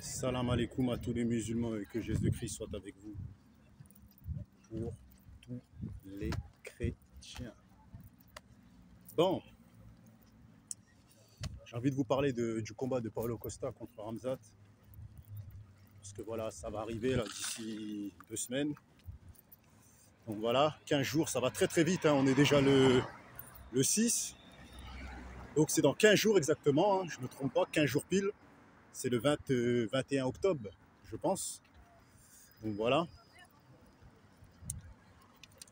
Salam alaikum à tous les musulmans et que Jésus-Christ soit avec vous pour tous les chrétiens. Bon, j'ai envie de vous parler du combat de Paulo Costa contre Khamzat. Parce que voilà, ça va arriver là d'ici 2 semaines. Donc voilà, 15 jours, ça va très très vite, hein. On est déjà le 6. Donc c'est dans 15 jours exactement, hein, je ne me trompe pas, 15 jours pile. C'est le 21 octobre, je pense. Donc voilà.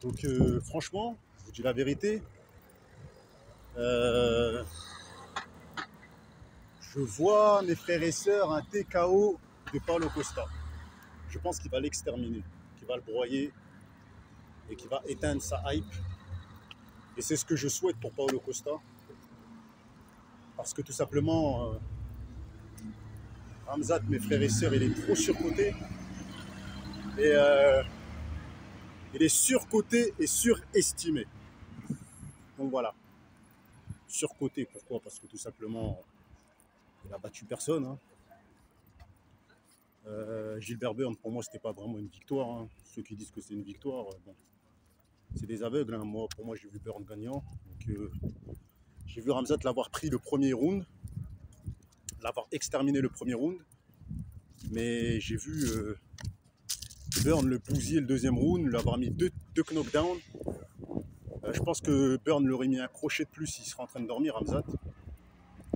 Donc franchement, je vous dis la vérité, je vois mes frères et sœurs un TKO de Paulo Costa. Je pense qu'il va l'exterminer, qu'il va le broyer et qu'il va éteindre sa hype. Et c'est ce que je souhaite pour Paulo Costa. Parce que tout simplement, Khamzat, mes frères et sœurs, il est trop surcoté. Et il est surcoté et surestimé. Donc voilà. Surcoté, pourquoi? Parce que tout simplement, il a battu personne. Hein. Gilbert Burns, pour moi, c'était pas vraiment une victoire. Hein. Ceux qui disent que c'est une victoire, bon, c'est des aveugles. Hein. Moi, pour moi, j'ai vu Burns gagnant. Donc, j'ai vu Khamzat l'avoir pris le premier round, l'avoir exterminé le premier round. Mais j'ai vu Burns le bousiller le deuxième round, l'avoir mis deux knockdowns. Je pense que Burns l'aurait mis un crochet de plus s'il serait en train de dormir, Khamzat.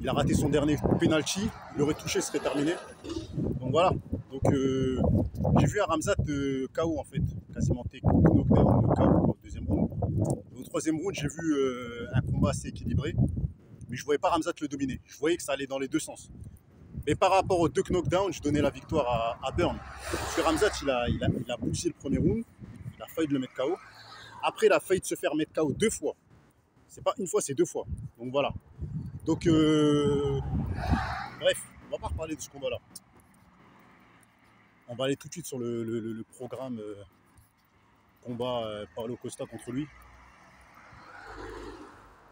Il a raté son dernier penalty, il l'aurait touché, ce serait terminé. Donc voilà. Donc j'ai vu un Khamzat KO en fait, quasiment knockdown de KO au deuxième round. Au troisième round, j'ai vu un combat assez équilibré, mais je ne voyais pas Khamzat le dominer. Je voyais que ça allait dans les deux sens. Mais par rapport aux deux knockdowns, je donnais la victoire à Burns. Parce que Khamzat, il a bousillé le premier round, il a failli de le mettre KO. Après, il a failli de se faire mettre KO 2 fois. C'est pas une fois, c'est 2 fois. Donc voilà. Donc, bref, on va pas reparler de ce combat-là. On va aller tout de suite sur le programme combat Paulo Costa contre lui.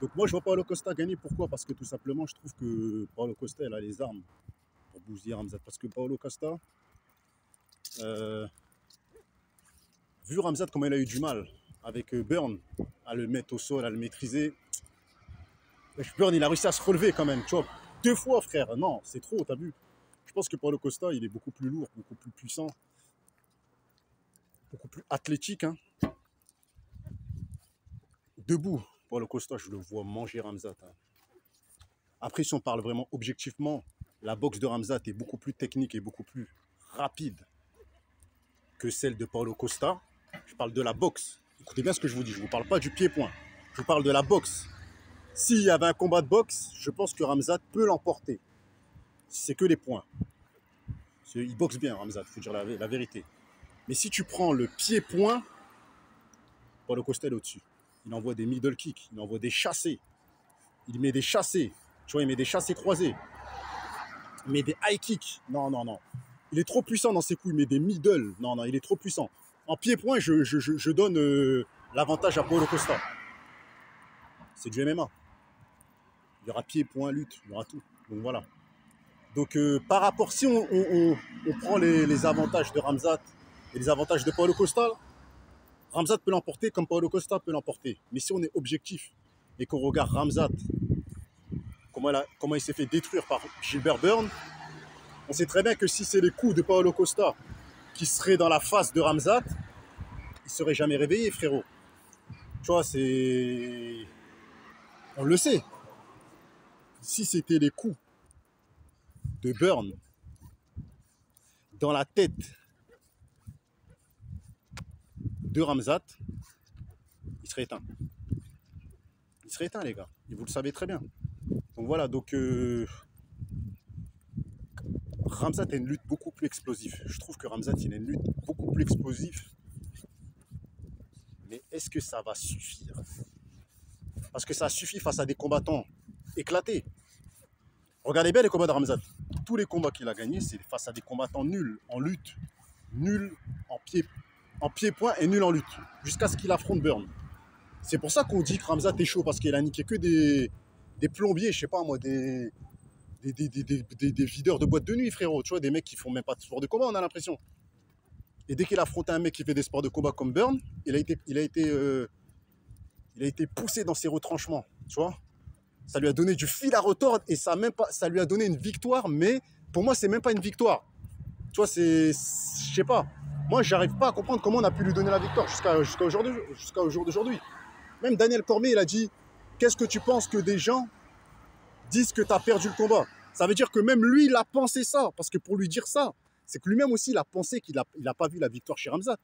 Donc moi, je vois Paulo Costa gagner. Pourquoi? Parce que tout simplement, je trouve que Paulo Costa, il a les armes pour bousiller Khamzat. Parce que Paulo Costa, vu Khamzat comment il a eu du mal avec Burns à le mettre au sol, à le maîtriser, Burns, il a réussi à se relever quand même. Tu vois, 2 fois, frère. Non, c'est trop, t'as vu? Je pense que Paulo Costa, il est beaucoup plus lourd, beaucoup plus puissant, beaucoup plus athlétique. Hein. Debout, Paulo Costa, je le vois manger Khamzat. Hein. Après, si on parle vraiment objectivement, la boxe de Khamzat est beaucoup plus technique et beaucoup plus rapide que celle de Paulo Costa. Je parle de la boxe. Écoutez bien ce que je vous dis. Je ne vous parle pas du pied-point. Je vous parle de la boxe. S'il y avait un combat de boxe, je pense que Khamzat peut l'emporter. C'est que les points. Il boxe bien, Khamzat, il faut dire la vérité. Mais si tu prends le pied-point, Paulo Costa est au-dessus. Il envoie des middle kicks, il envoie des chassés. Il met des chassés. Tu vois, il met des chassés croisés. Il met des high kicks. Non, non, non. Il est trop puissant dans ses coups. Il met des middle. Non, non, il est trop puissant. En pied-point, je donne l'avantage à Paulo Costa. C'est du MMA. Il y aura pied-point, lutte, il y aura tout. Donc voilà. Donc par rapport, si on prend les avantages de Khamzat et les avantages de Paulo Costa, Khamzat peut l'emporter comme Paulo Costa peut l'emporter. Mais si on est objectif et qu'on regarde Khamzat, comment il s'est fait détruire par Gilbert Burns, on sait très bien que si c'est les coups de Paulo Costa qui seraient dans la face de Khamzat, il ne serait jamais réveillé, frérot. Tu vois, c'est... On le sait. Si c'était les coups de Burns dans la tête de Khamzat, il serait éteint. Il serait éteint, les gars. Et vous le savez très bien. Donc voilà, donc Khamzat a une lutte beaucoup plus explosive. Je trouve que Khamzat, il a une lutte beaucoup plus explosive. Mais est-ce que ça va suffire? Parce que ça suffit face à des combattants éclatés. Regardez bien les combats de Khamzat. Tous les combats qu'il a gagnés, c'est face à des combattants nuls en lutte, nuls en pied-point et nuls en lutte, jusqu'à ce qu'il affronte Burns. C'est pour ça qu'on dit que Khamzat est chaud, parce qu'il a niqué que des plombiers, je sais pas moi, des des videurs de boîte de nuit, frérot. Tu vois, des mecs qui font même pas de sport de combat, on a l'impression. Et dès qu'il a affronté un mec qui fait des sports de combat comme Burn, il a été poussé dans ses retranchements, tu vois. Ça lui a donné du fil à retordre et ça lui a donné une victoire, mais pour moi, c'est même pas une victoire. Tu vois, je sais pas. Moi, j'arrive pas à comprendre comment on a pu lui donner la victoire jusqu'au jour d'aujourd'hui. Même Daniel Cormier, il a dit, qu'est-ce que tu penses que des gens disent que tu as perdu le combat? Ça veut dire que même lui, il a pensé ça. Parce que pour lui dire ça, c'est que lui-même aussi, il a pensé qu'il a pas vu la victoire chez Khamzat.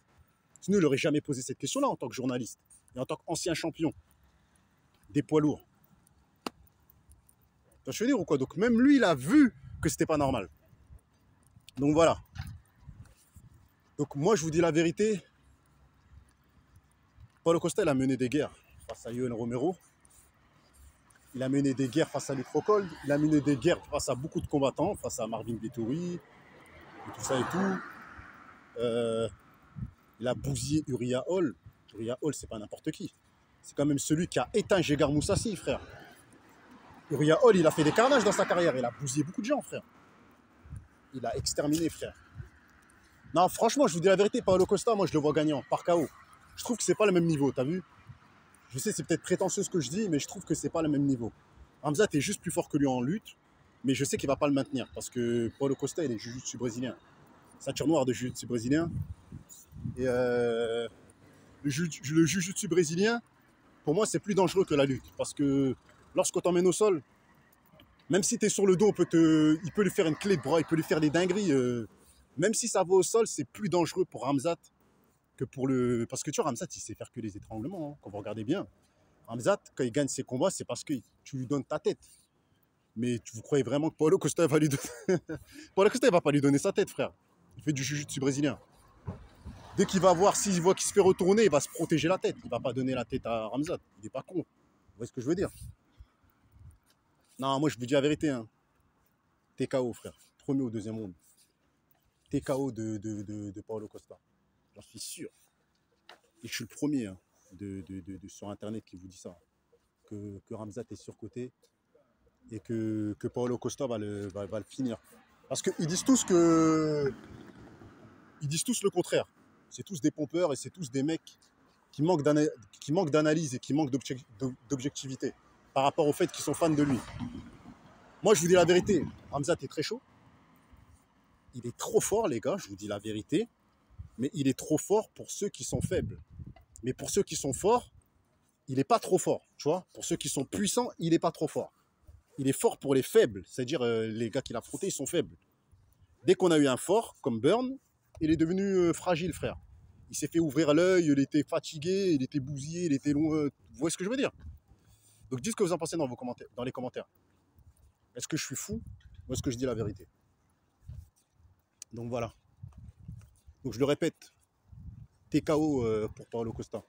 Sinon, il n'aurait jamais posé cette question-là en tant que journaliste et en tant qu'ancien champion des poids lourds. Tu vois ce que je veux dire ou quoi? Donc même lui, il a vu que c'était pas normal. Donc voilà. Donc moi, je vous dis la vérité. Paulo Costa, il a mené des guerres face à Yoel Romero. Il a mené des guerres face à Luke Rockhold. Il a mené des guerres face à beaucoup de combattants, face à Marvin Vettori, et tout ça et tout. Il a bousillé Uriah Hall. Uriah Hall, c'est pas n'importe qui. C'est quand même celui qui a éteint Gegard Mousasi, frère. Uriah Hall, il a fait des carnages dans sa carrière. Il a bousillé beaucoup de gens, frère. Il a exterminé, frère. Non, franchement, je vous dis la vérité, Paulo Costa, moi, je le vois gagnant, par KO. Je trouve que c'est pas le même niveau, t'as vu? Je sais, c'est peut-être prétentieux ce que je dis, mais je trouve que c'est pas le même niveau. Khamzat est juste plus fort que lui en lutte, mais je sais qu'il va pas le maintenir, parce que Paulo Costa, il est jiu-jitsu brésilien. Ceinture noire de jiu-jitsu brésilien. Et le jiu-jitsu brésilien, pour moi, c'est plus dangereux que la lutte. Parce que lorsqu'on t'emmène au sol, même si tu es sur le dos, il peut lui faire une clé de bras, il peut lui faire des dingueries. Même si ça va au sol, c'est plus dangereux pour Khamzat que pour le... Parce que tu vois, Khamzat, il sait faire que les étranglements, hein, quand vous regardez bien. Khamzat, quand il gagne ses combats, c'est parce que tu lui donnes ta tête. Mais vous croyez vraiment que Paulo Costa va lui donner... Paulo Costa, il va pas lui donner sa tête, frère. Il fait du jiu-jitsu brésilien. Dès qu'il va voir, s'il voit qu'il se fait retourner, il va se protéger la tête. Il va pas donner la tête à Khamzat. Il n'est pas con. Vous voyez ce que je veux dire? Non, moi, je vous dis la vérité. Hein. TKO, frère. Premier ou deuxième round. TKO de Paulo Costa. J'en suis sûr. Et je suis le premier hein, sur Internet qui vous dit ça. Que Khamzat est surcoté et que Paulo Costa va le finir. Parce qu'ils disent tous que... Ils disent tous le contraire. C'est tous des pompeurs et c'est tous des mecs qui manquent d'analyse et qui manquent d'objectivité par rapport au fait qu'ils sont fans de lui. Moi, je vous dis la vérité. Khamzat est très chaud. Il est trop fort, les gars, je vous dis la vérité. Mais il est trop fort pour ceux qui sont faibles. Mais pour ceux qui sont forts, il n'est pas trop fort. Tu vois, pour ceux qui sont puissants, il n'est pas trop fort. Il est fort pour les faibles. C'est-à-dire, les gars qu'il a affrontés, ils sont faibles. Dès qu'on a eu un fort, comme Burn, il est devenu fragile, frère. Il s'est fait ouvrir l'œil, il était fatigué, il était bousillé, il était long. Vous voyez ce que je veux dire? Donc, dites ce que vous en pensez dans les commentaires. Est-ce que je suis fou ou est-ce que je dis la vérité? Donc, voilà. Donc, je le répète. TKO pour Paulo Costa.